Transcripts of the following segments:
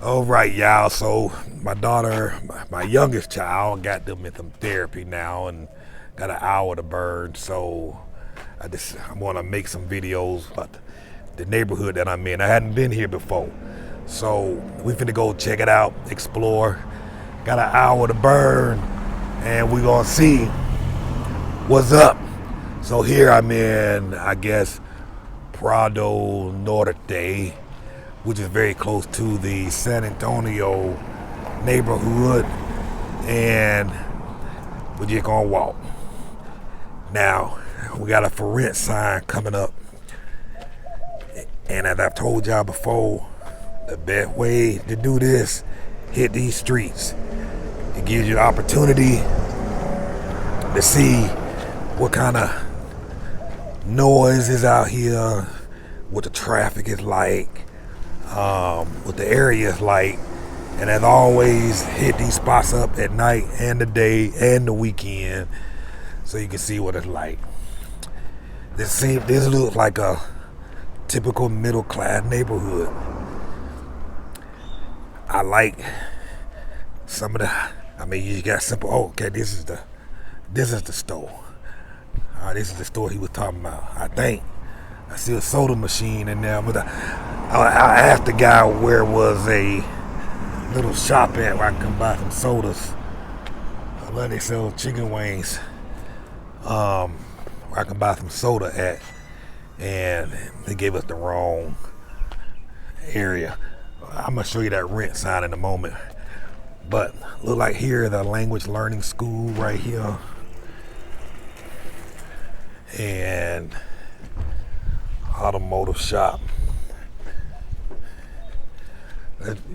All right, y'all. So my daughter, my youngest child, got them in some therapy now and got an hour to burn. So I want to make some videos about the neighborhood that I'm in. I hadn't been here before, so we finna go check it out, explore. Got an hour to burn, and we gonna see what's up. So here I'm in, I guess, Prado Norte, which is very close to the San Antonio neighborhood, and we're just gonna walk. Now, we got a for rent sign coming up, and as I've told y'all before, the best way to do this, hit these streets. It gives you the opportunity to see what kind of noise is out here, what the traffic is like, what the area is like, and as always, hit these spots up at night and the day and the weekend so you can see what it's like. This looks like a typical middle class neighborhood. I like some of the, you got simple. Oh, okay, this is the store. This is the store he was talking about. I think I see a soda machine in there, but I asked the guy where was a little shop at where I can come buy some sodas. I love they sell chicken wings. Where I can buy some soda at, and they gave us the wrong area. I'm gonna show you that rent sign in a moment, but look like here the language learning school right here, and automotive shop.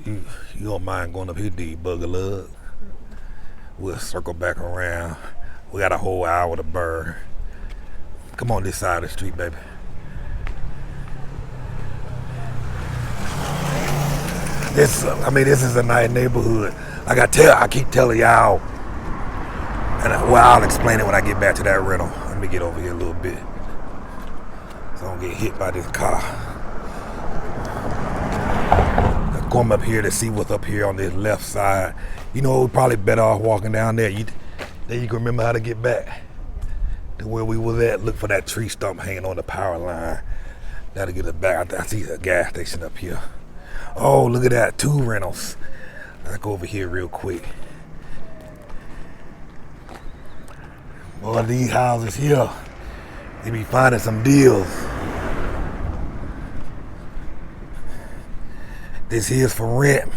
You don't mind going up here, do you, Bugger Lug? We'll circle back around. We got a whole hour to burn. Come on this side of the street, baby. This is a nice neighborhood. I keep telling y'all, and I'll explain it when I get back to that rental. Let me get over here a little bit so I don't get hit by this car. Let's come up here to see what's up here on this left side. You know, we're probably better off walking down there. Then you can remember how to get back to where we was at. Look for that tree stump hanging on the power line. That'll get us back. I see a gas station up here. Oh, look at that, 2 rentals. I'll go over here real quick. Boy, these houses here, they be finding some deals. This here's for rent.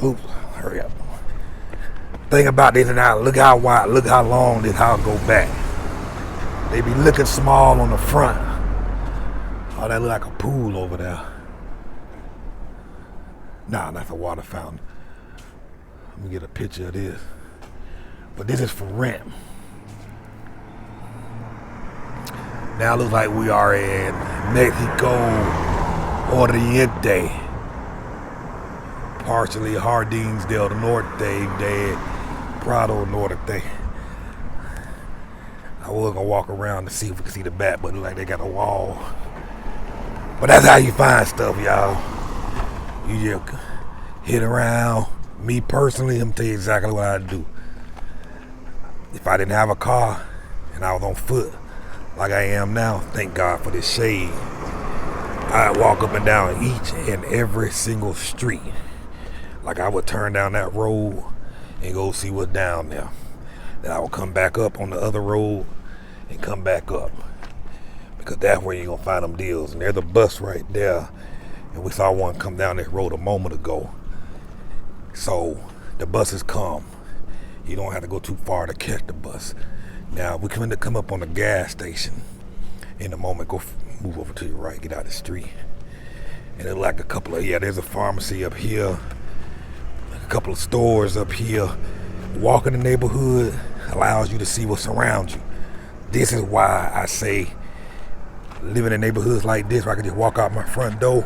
Oops, hurry up. Think about this now. Look how wide, look how long this house go back. They be looking small on the front. Oh, that look like a pool over there. Nah, that's a water fountain. Let me get a picture of this. But this is for rent. Now it looks like we are in Mexico Oriente. Partially Jardines del Norte de Prado Norte. I was gonna walk around to see if we can see the back, but it look like they got a wall. But that's how you find stuff, y'all. You just hit around. Me personally, I'm gonna tell you exactly what I'd do. If I didn't have a car and I was on foot like I am now, thank God for this shade, I'd walk up and down each and every single street. Like I would turn down that road and go see what's down there. Then I would come back up on the other road and come back up, because that's where you're gonna find them deals. And there's a bus right there, and we saw one come down this road a moment ago. So the buses come. You don't have to go too far to catch the bus. Now we're going to come up on the gas station in a moment. Go move over to your right, get out of the street, and it's like a couple of, there's a pharmacy up here, a couple of stores up here. Walking the neighborhood allows you to see what's around you. This is why I say living in neighborhoods like this where I can just walk out my front door,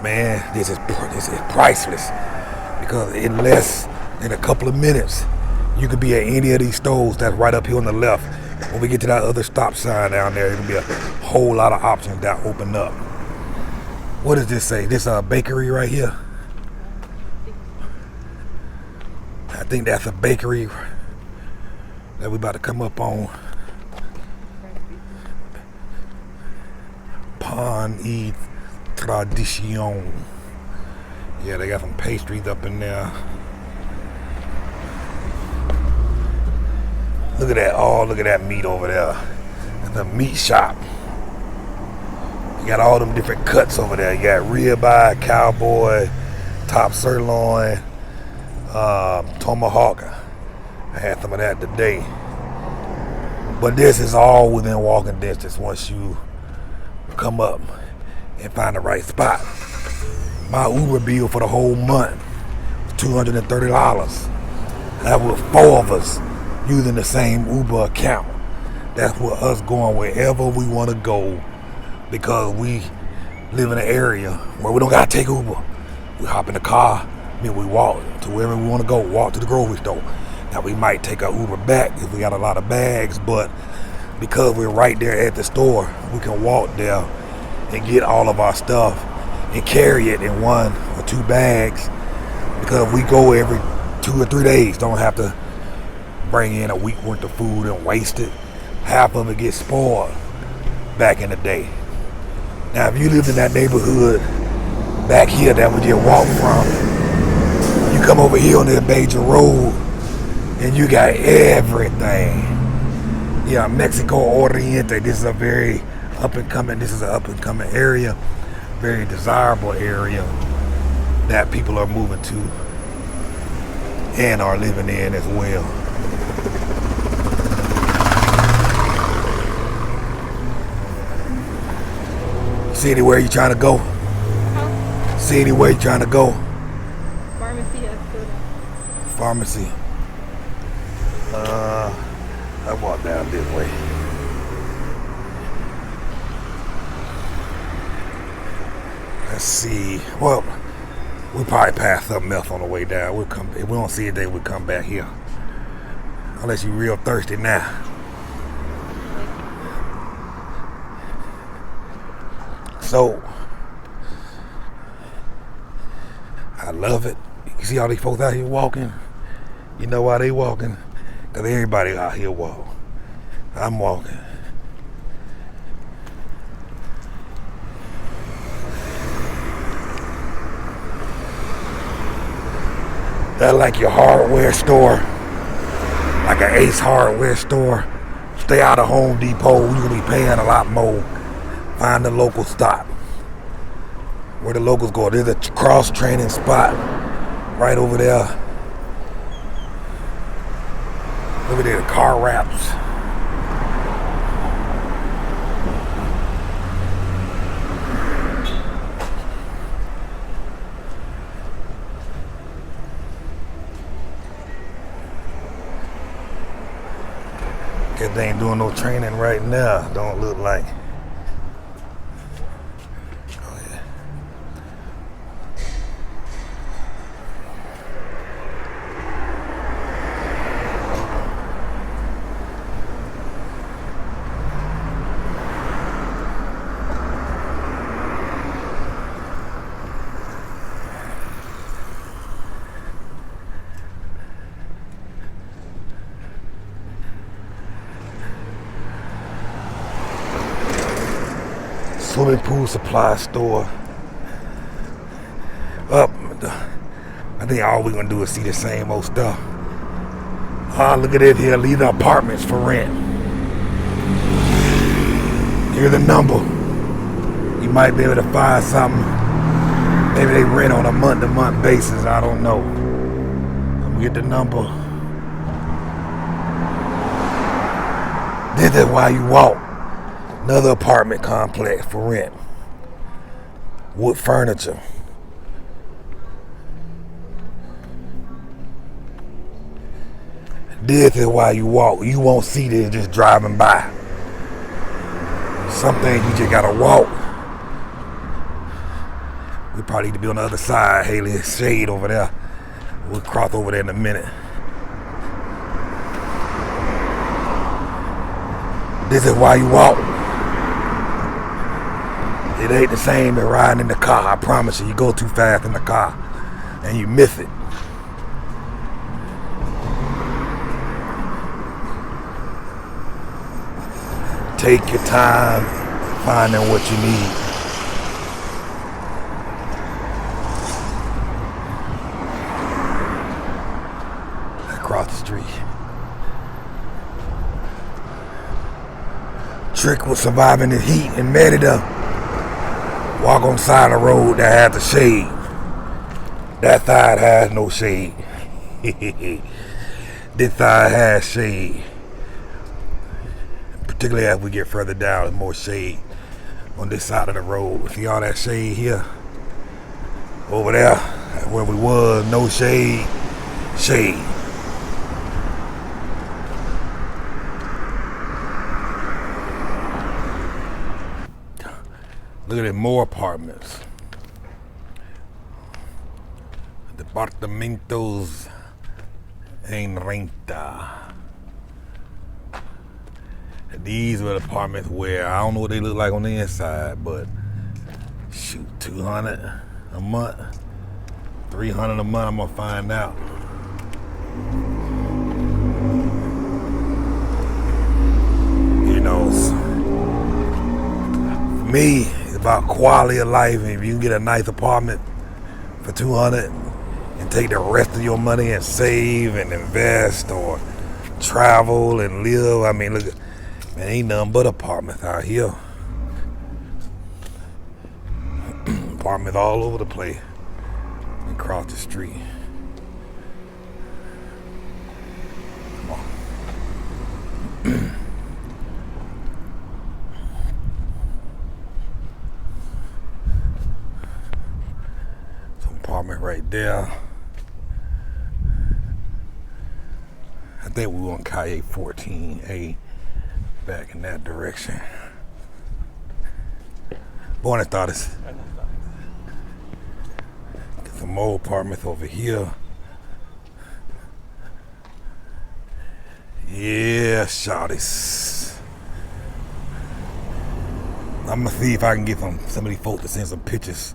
man, this is priceless. Because in less than a couple of minutes, you could be at any of these stores that's right up here on the left. When we get to that other stop sign down there, there'll be a whole lot of options that open up. What does this say? This bakery right here? think that's a bakery that we about to come up on. Pan y Tradicion. Yeah, they got some pastries up in there. Look at that. Oh, look at that meat over there. It's a meat shop. You got all them different cuts over there. You got ribeye, cowboy, top sirloin, tomahawk. I had some of that today. But this is all within walking distance once you come up and find the right spot. My Uber bill for the whole month was $230. That was 4 of us using the same Uber account. That's with us going wherever we want to go, because we live in an area where we don't gotta take Uber. We hop in the car, then we walk to wherever we want to go, walk to the grocery store. Now we might take our Uber back if we got a lot of bags, but because we're right there at the store, we can walk there and get all of our stuff and carry it in 1 or 2 bags, because we go every 2 or 3 days. Don't have to bring in a week worth of food and waste it. Half of it gets spoiled back in the day. Now if you lived in that neighborhood back here that we just walked from, you come over here on the major road and you got everything. Yeah, Mexico Oriente. This is a very up and coming area, very desirable area that people are moving to and are living in as well. See anywhere you trying to go? Huh? See anywhere you trying to go? Pharmacy, Pharmacy. I walk down this way. Let's see. Well, we'll probably pass something else on the way down. We'll come. If we don't see it, then we'll come back here. Unless you're real thirsty now. So, I love it. You see all these folks out here walking? You know why they walking? Because everybody out here walk. I'm walking. That's like your hardware store. Like an Ace hardware store. Stay out of Home Depot. You're going to be paying a lot more. Find the local stop. Where the locals go. There's a cross training spot right over there. Look at there, the car wraps. Guess they ain't doing no training right now. Don't look like. Swimming pool supply store. Up. I think all we're gonna do is see the same old stuff. Look at it here. These are apartments for rent. Here's the number. You might be able to find something. Maybe they rent on a month-to-month basis. I don't know. I'm gonna get the number. This is why you walk. Another apartment complex for rent. Wood furniture. This is why you walk. You won't see this just driving by. Some things you just gotta walk. We probably need to be on the other side. Haley, shade over there. We'll cross over there in a minute. This is why you walk. It ain't the same as riding in the car. I promise you. You go too fast in the car and you miss it. Take your time finding what you need. Across the street. Trick was surviving the heat and met it up. Walk on the side of the road that had the shade. That side has no shade. This side has shade. Particularly as we get further down, there's more shade on this side of the road. See all that shade here? Over there, where we was, no shade, shade. Look at it, more apartments. Departamentos en renta. These were the apartments where I don't know what they look like on the inside, but shoot, 200 a month, 300 a month, I'm gonna find out. You know, for me, it's about quality of life. And if you can get a nice apartment for 200 and take the rest of your money and save and invest or travel and live, I mean, look, man, ain't nothing but apartments out here. Apartments all over the place and across the street. Come on. Some apartment right there. I think we were on Calle 14A. Back in that direction. Buenas tardes. Get some more apartments over here. Yeah, shawties. I'm gonna see if I can get some of these folks to send some pictures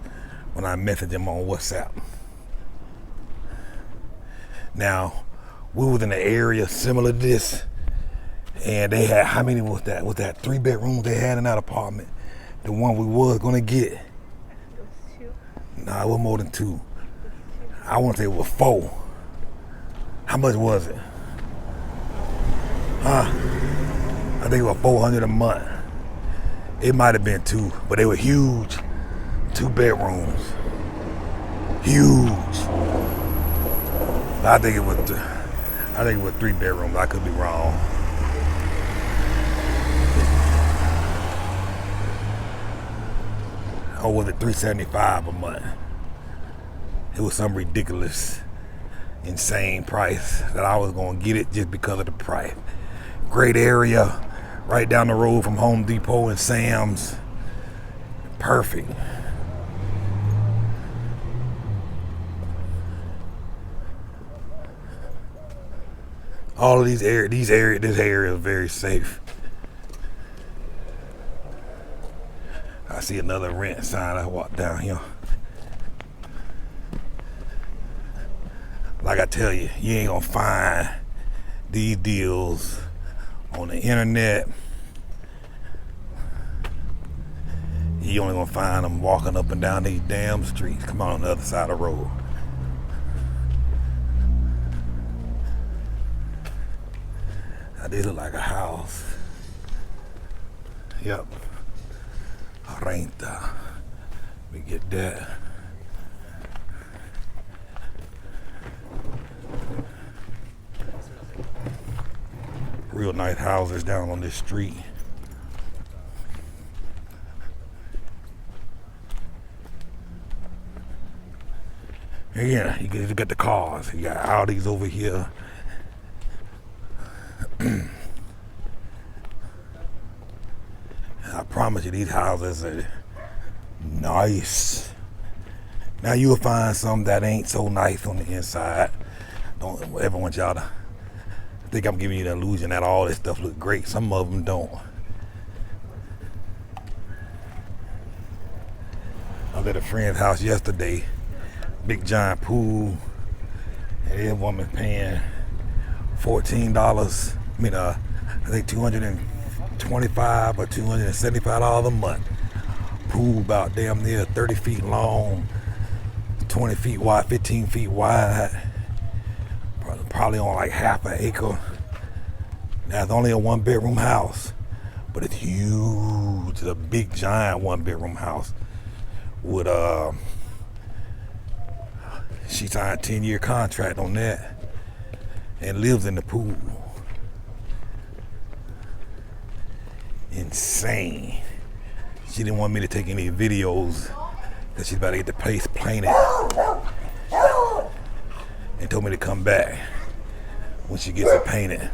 when I message them on WhatsApp. Now, we was in an area similar to this. And they had, how many was that? Was that 3 bedrooms they had in that apartment? The one we was gonna get. It was 2. Nah, it was more than 2. I want to say it was 4. How much was it? Huh? I think it was $400 a month. It might have been 2, but they were huge. 2 bedrooms. Huge. I think it was 3 bedrooms. I could be wrong. Or was it $375 a month? It was some ridiculous, insane price that I was gonna get it just because of the price. Great area, right down the road from Home Depot and Sam's. Perfect. All of this area is very safe. I see another rent sign. I walk down here. Like I tell you, you ain't gonna find these deals on the internet. You only gonna find them walking up and down these damn streets. Come on the other side of the road. Now, they look like a house. Yep. Renta. Let me get that. Real nice houses down on this street. Again, you got the cars. You got Audis over here. I promise you, these houses are nice. Now you'll find some that ain't so nice on the inside. Don't ever want y'all to think I'm giving you the illusion that all this stuff look great. Some of them don't. I was at a friend's house yesterday. Big giant pool. And this woman paying $14. I think $25 or $275 a month. Pool about damn near 30 feet long, 20 feet wide, 15 feet wide. Probably on like half an acre. Now it's only a 1-bedroom house, but it's huge. It's a big giant 1-bedroom house with she signed a 10-year contract on that and lives in the pool. Insane. She didn't want me to take any videos because she's about to get the place painted and told me to come back when she gets it painted.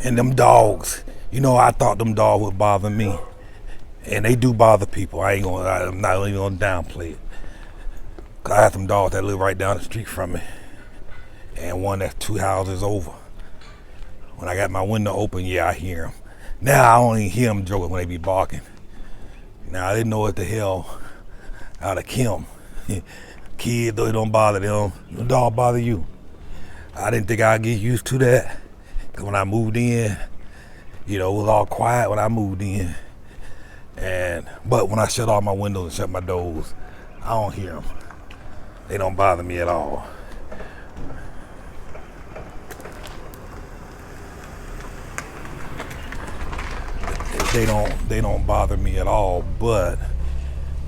And them dogs, you know, I thought them dogs would bother me, and they do bother people. I'm not even gonna downplay it. Cause I have some dogs that live right down the street from me, and one that's 2 houses over. When I got my window open, yeah, I hear them. Now I only hear them joking when they be barking. Now I didn't know what the hell out of Kim. Kids, though, it don't bother them. The dog bother you. I didn't think I'd get used to that. Cause when I moved in, you know, it was all quiet when I moved in. But when I shut all my windows and shut my doors, I don't hear them. They don't bother me at all. They don't bother me at all, but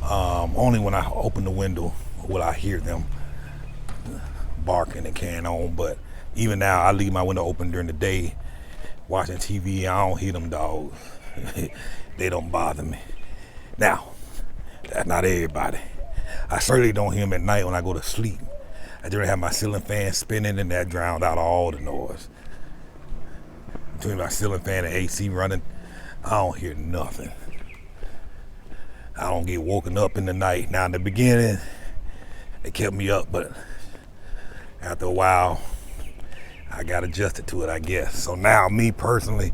only when I open the window will I hear them barking and carrying on. But even now, I leave my window open during the day, watching TV. I don't hear them dogs. They don't bother me. Now, that's not everybody. I certainly don't hear them at night when I go to sleep. I generally have my ceiling fan spinning, and that drowns out all the noise. Between my ceiling fan and AC running, I don't hear nothing. I don't get woken up in the night. Now, in the beginning, it kept me up, but after a while, I got adjusted to it, I guess. So now, me personally,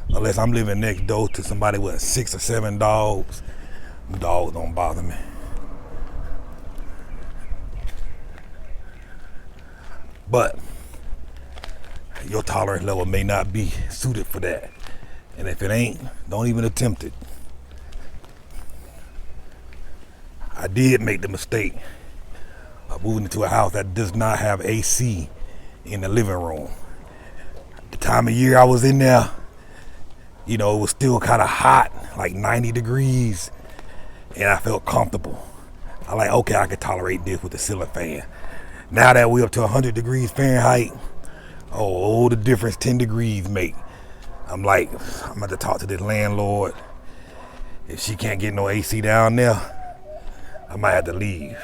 unless I'm living next door to somebody with 6 or 7 dogs, dogs don't bother me. But your tolerance level may not be suited for that. And if it ain't, don't even attempt it. I did make the mistake of moving into a house that does not have AC in the living room. The time of year I was in there, you know, it was still kind of hot, like 90 degrees, and I felt comfortable. I like, okay, I can tolerate this with the ceiling fan. Now that we're up to 100 degrees Fahrenheit, oh, the difference 10 degrees make. I'm like, I'm about to talk to this landlord. If she can't get no AC down there, I might have to leave.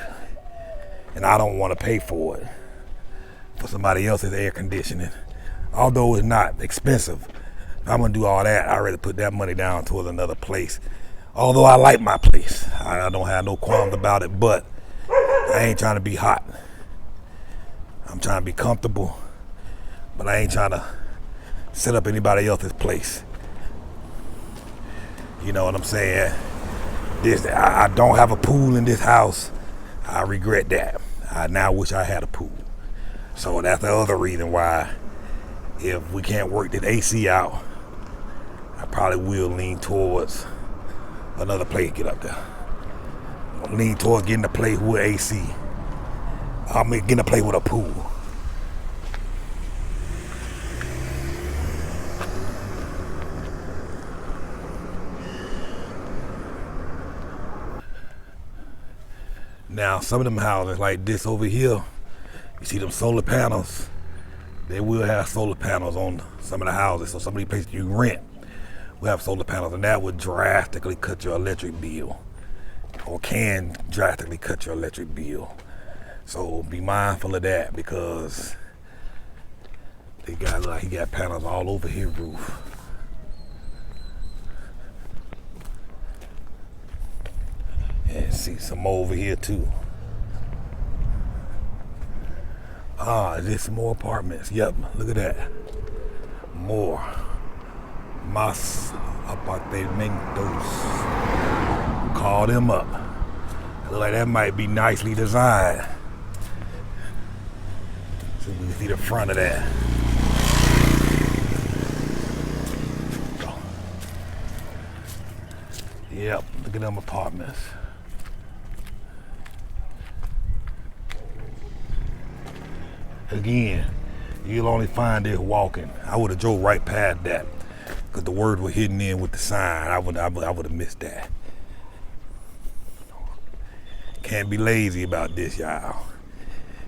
And I don't want to pay for it, for somebody else's air conditioning. Although it's not expensive, if I'm gonna do all that, I'd rather put that money down towards another place. Although I like my place, I don't have no qualms about it, but I ain't trying to be hot. I'm trying to be comfortable, but I ain't trying to set up anybody else's place. You know what I'm saying? I don't have a pool in this house. I regret that. I now wish I had a pool. So that's the other reason why, if we can't work this AC out, I probably will lean towards another place to get up there. Lean towards getting a place with AC. I'm getting a place with a pool. Now, some of them houses like this over here, you see them solar panels, they will have solar panels on some of the houses. So some of these places you rent will have solar panels, and that would drastically cut your electric bill, or can drastically cut your electric bill. So be mindful of that, because he got panels all over his roof. And see some over here too. Is this some more apartments? Yep, look at that. More. Mas apartamentos. Call them up. Look like that might be nicely designed. So we can see the front of that. Yep, look at them apartments. Again, you'll only find this walking. I would have drove right past that because the words were hidden in with the sign. I would have missed that. Can't be lazy about this, y'all.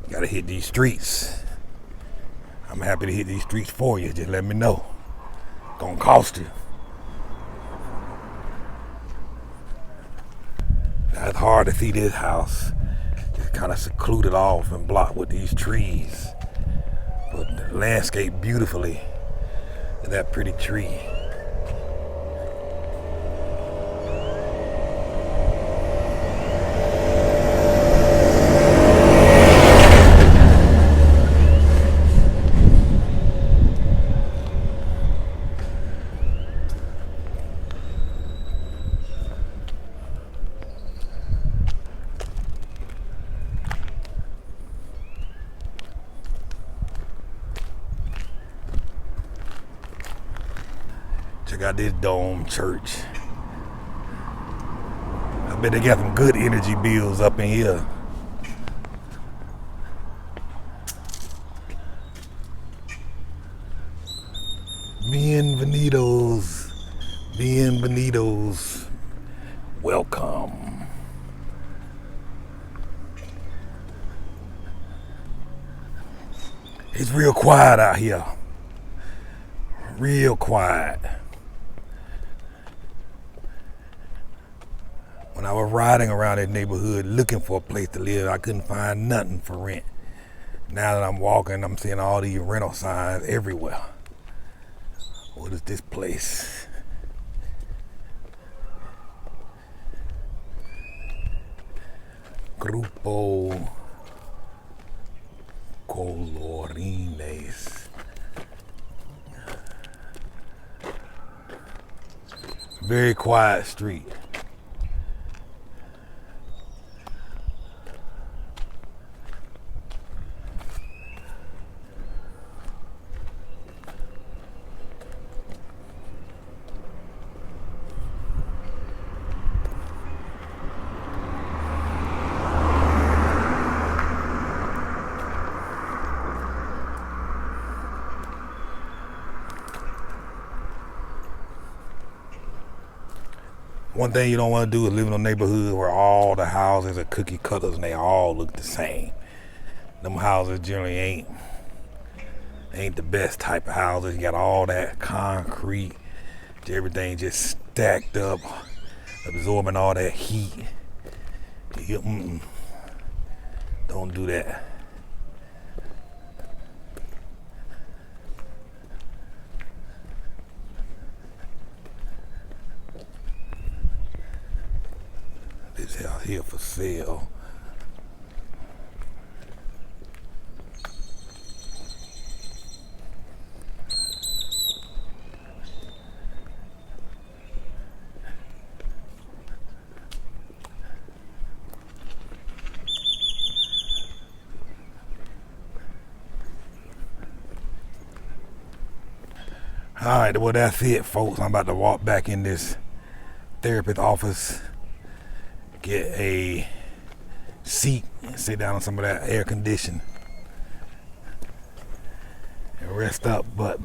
You gotta hit these streets. I'm happy to hit these streets for you. Just let me know. Gonna cost you. It's hard to see this house. It's kind of secluded off and blocked with these trees. But the landscape beautifully. That pretty tree. Check out this dome church. I bet they got some good energy bills up in here. Bienvenidos. Bienvenidos. Welcome. It's real quiet out here. Real quiet. When I was riding around that neighborhood looking for a place to live, I couldn't find nothing for rent. Now that I'm walking, I'm seeing all these rental signs everywhere. What is this place? Grupo Colorines. Very quiet street. One thing you don't want to do is live in a neighborhood where all the houses are cookie cutters and they all look the same. Them houses generally ain't the best type of houses. You got all that concrete, everything just stacked up, absorbing all that heat. Don't do that. This house here for sale. All right, well, that's it, folks. I'm about to walk back in this therapist office, get a seat, and sit down on some of that air conditioning and rest up. But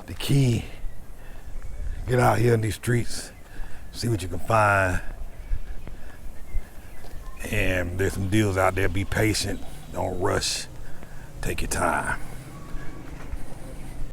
the key, get out here in these streets, see what you can find. And there's some deals out there. Be patient, don't rush, take your time.